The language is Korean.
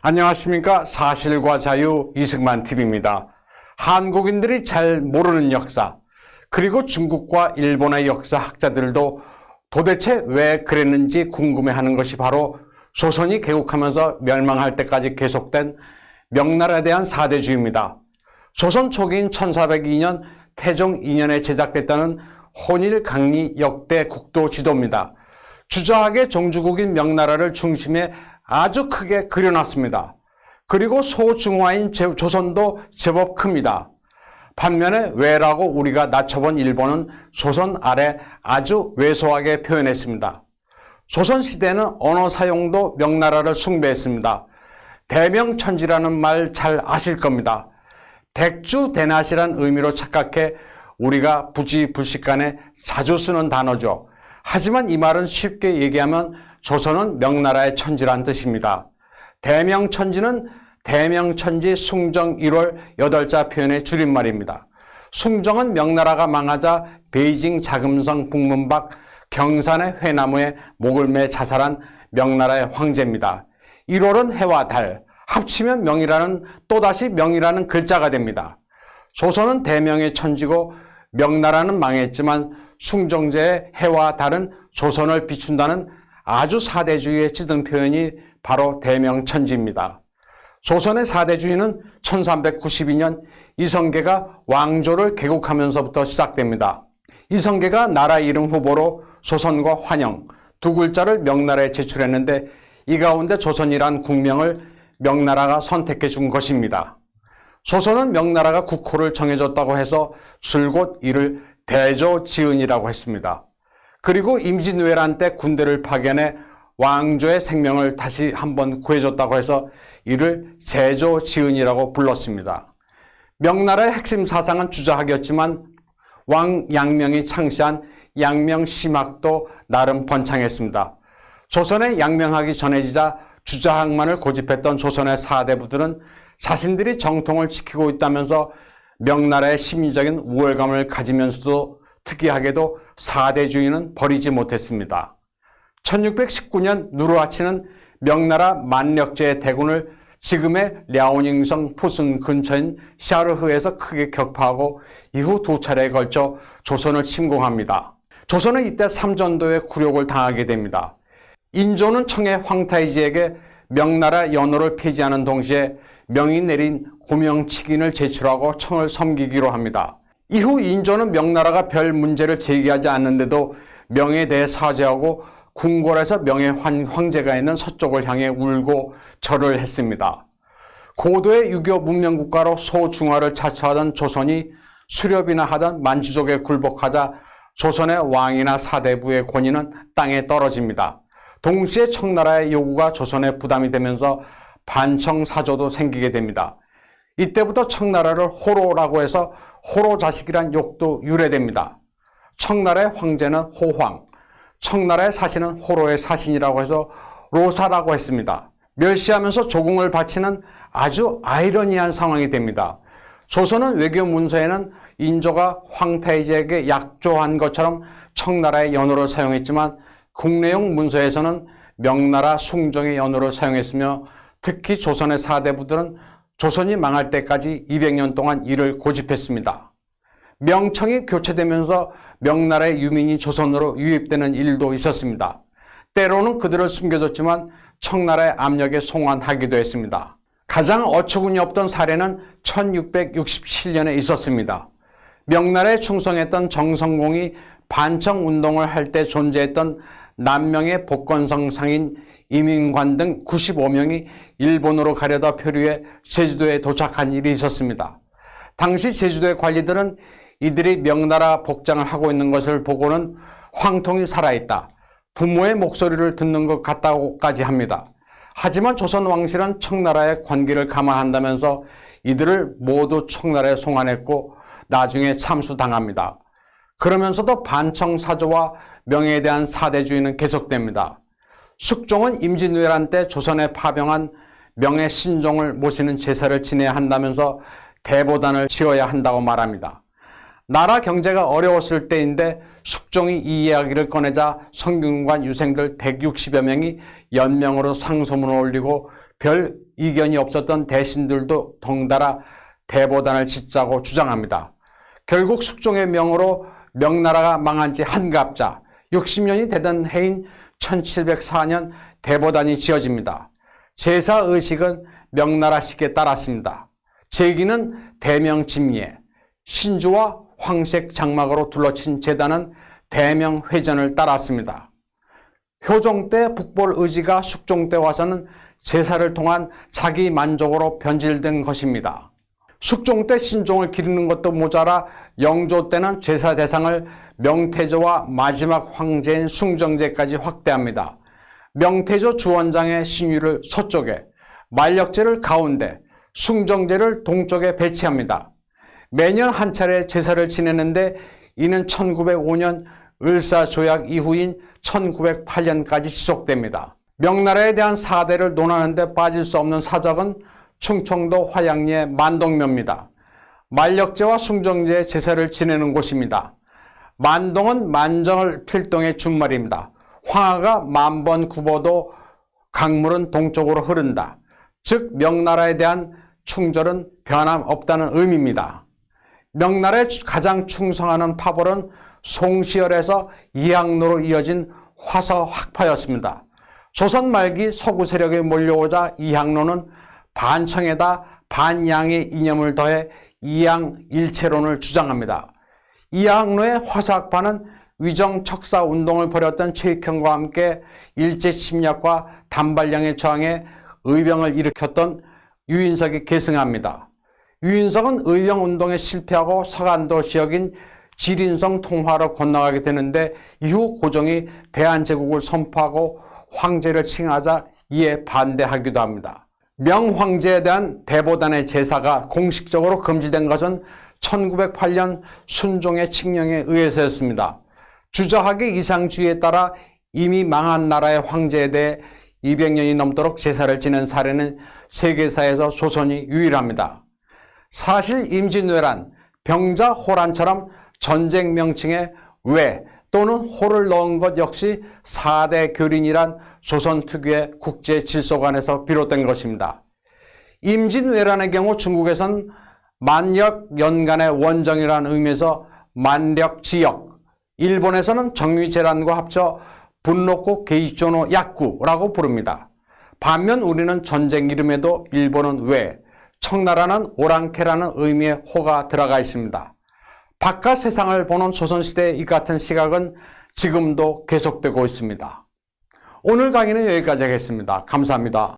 안녕하십니까. 사실과 자유 이승만 TV입니다. 한국인들이 잘 모르는 역사, 그리고 중국과 일본의 역사학자들도 도대체 왜 그랬는지 궁금해하는 것이 바로 조선이 개국하면서 멸망할 때까지 계속된 명나라에 대한 사대주의입니다. 조선 초기인 1402년 태종 2년에 제작됐다는 혼일강리 역대 국도 지도입니다. 주저하게 종주국인 명나라를 중심에 아주 크게 그려놨습니다. 그리고 소중화인 조선도 제법 큽니다. 반면에 왜라고 우리가 낮춰본 일본은 조선 아래 아주 왜소하게 표현했습니다. 조선시대는 언어 사용도 명나라를 숭배했습니다. 대명천지라는 말 잘 아실 겁니다. 백주대낮이란 의미로 착각해 우리가 부지불식간에 자주 쓰는 단어죠. 하지만 이 말은 쉽게 얘기하면 조선은 명나라의 천지란 뜻입니다. 대명천지는 대명천지 숭정 1월 8자 표현의 줄임말입니다. 숭정은 명나라가 망하자 베이징 자금성 북문 밖 경산의 회나무에 목을 매 자살한 명나라의 황제입니다. 1월은 해와 달, 합치면 명이라는 또다시 명이라는 글자가 됩니다. 조선은 대명의 천지고 명나라는 망했지만 숭정제의 해와 달은 조선을 비춘다는 아주 사대주의에 찌든 표현이 바로 대명천지입니다. 조선의 사대주의는 1392년 이성계가 왕조를 개국하면서부터 시작됩니다. 이성계가 나라 이름 후보로 조선과 환영 두 글자를 명나라에 제출했는데 이 가운데 조선이란 국명을 명나라가 선택해 준 것입니다. 조선은 명나라가 국호를 정해줬다고 해서 줄곧 이를 대조지은이라고 했습니다. 그리고 임진왜란 때 군대를 파견해 왕조의 생명을 다시 한번 구해줬다고 해서 이를 제조지은이라고 불렀습니다. 명나라의 핵심 사상은 주저학이었지만 왕 양명이 창시한 양명심학도 나름 번창했습니다. 조선의 양명학이 전해지자 주저학만을 고집했던 조선의 사대부들은 자신들이 정통을 지키고 있다면서 명나라의 심리적인 우월감을 가지면서도 특이하게도 사대주의는 버리지 못했습니다. 1619년 누르하치는 명나라 만력제의 대군을 지금의 랴오닝성 푸승 근처인 샤르흐에서 크게 격파하고 이후 두 차례에 걸쳐 조선을 침공합니다. 조선은 이때 삼전도의 굴욕을 당하게 됩니다. 인조는 청해 황타이지에게 명나라 연호를 폐지하는 동시에 명이 내린 고명칙인을 제출하고 청을 섬기기로 합니다. 이후 인조는 명나라가 별 문제를 제기하지 않는데도 명에 대해 사죄하고 궁궐에서 명의 황제가 있는 서쪽을 향해 울고 절을 했습니다. 고도의 유교 문명국가로 소중화를 자처하던 조선이 수렵이나 하던 만주족에 굴복하자 조선의 왕이나 사대부의 권위는 땅에 떨어집니다. 동시에 청나라의 요구가 조선에 부담이 되면서 반청사조도 생기게 됩니다. 이때부터 청나라를 호로라고 해서 호로 자식이란 욕도 유래됩니다. 청나라의 황제는 호황, 청나라의 사신은 호로의 사신이라고 해서 로사라고 했습니다. 멸시하면서 조공을 바치는 아주 아이러니한 상황이 됩니다. 조선은 외교 문서에는 인조가 황태제에게 약조한 것처럼 청나라의 연호를 사용했지만 국내용 문서에서는 명나라 숭정의 연호를 사용했으며 특히 조선의 사대부들은 조선이 망할 때까지 200년 동안 이를 고집했습니다. 명청이 교체되면서 명나라의 유민이 조선으로 유입되는 일도 있었습니다. 때로는 그들을 숨겨줬지만 청나라의 압력에 송환하기도 했습니다. 가장 어처구니 없던 사례는 1667년에 있었습니다. 명나라에 충성했던 정성공이 반청운동을 할 때 존재했던 남명의 복건성 상인 이민관 등 95명이 일본으로 가려다 표류해 제주도에 도착한 일이 있었습니다. 당시 제주도의 관리들은 이들이 명나라 복장을 하고 있는 것을 보고는 황통이 살아있다, 부모의 목소리를 듣는 것 같다고까지 합니다. 하지만 조선 왕실은 청나라의 관계를 감안한다면서 이들을 모두 청나라에 송환했고 나중에 참수당합니다. 그러면서도 반청사조와 명예에 대한 사대주의는 계속됩니다. 숙종은 임진왜란 때 조선에 파병한 명예 신종을 모시는 제사를 지내야 한다면서 대보단을 지어야 한다고 말합니다. 나라 경제가 어려웠을 때인데 숙종이 이 이야기를 꺼내자 성균관 유생들 160여 명이 연명으로 상소문을 올리고 별 이견이 없었던 대신들도 덩달아 대보단을 짓자고 주장합니다. 결국 숙종의 명으로 명나라가 망한 지 한갑자 60년이 되던 해인 1704년 대보단이 지어집니다. 제사의식은 명나라식에 따랐습니다. 제기는 대명집리에, 신주와 황색 장막으로 둘러친 제단은 대명회전을 따랐습니다. 효종 때 북볼 의지가 숙종 때 와서는 제사를 통한 자기 만족으로 변질된 것입니다. 숙종 때 신종을 기리는 것도 모자라 영조 때는 제사 대상을 명태조와 마지막 황제인 숭정제까지 확대합니다. 명태조 주원장의 신유를 서쪽에, 만력제를 가운데, 숭정제를 동쪽에 배치합니다. 매년 한 차례 제사를 지내는데 이는 1905년 을사조약 이후인 1908년까지 지속됩니다. 명나라에 대한 사대를 논하는 데 빠질 수 없는 사적은 충청도 화양리의 만동묘입니다. 만력제와 숭정제의 제사를 지내는 곳입니다. 만동은 만정을 필동의 준말입니다. 황하가 만번 굽어도 강물은 동쪽으로 흐른다. 즉 명나라에 대한 충절은 변함없다는 의미입니다. 명나라에 가장 충성하는 파벌은 송시열에서 이항로로 이어진 화서학파였습니다. 조선 말기 서구 세력에 몰려오자 이항로는 반청에다 반양의 이념을 더해 이양일체론을 주장합니다. 이항로의 화서학파는 위정척사운동을 벌였던 최익형과 함께 일제침략과 단발령의 저항에 의병을 일으켰던 유인석이 계승합니다. 유인석은 의병운동에 실패하고 서간도 지역인 지린성 통화로 건너가게 되는데 이후 고종이 대한제국을 선포하고 황제를 칭하자 이에 반대하기도 합니다. 명황제에 대한 대보단의 제사가 공식적으로 금지된 것은 1908년 순종의 칙령에 의해서였습니다. 주저하기 이상주의에 따라 이미 망한 나라의 황제에 대해 200년이 넘도록 제사를 지낸 사례는 세계사에서 조선이 유일합니다. 사실 임진왜란, 병자 호란처럼 전쟁 명칭에 외 또는 호를 넣은 것 역시 4대 교린이란 조선 특유의 국제 질서관에서 비롯된 것입니다. 임진왜란의 경우 중국에선 만력 연간의 원정이라는 의미에서 만력지역, 일본에서는 정유재란과 합쳐 분노코 게이조노 야쿠라고 부릅니다. 반면 우리는 전쟁 이름에도 일본은 외, 청나라는 오랑캐라는 의미의 호가 들어가 있습니다. 바깥 세상을 보는 조선시대의 이 같은 시각은 지금도 계속되고 있습니다. 오늘 강의는 여기까지 하겠습니다. 감사합니다.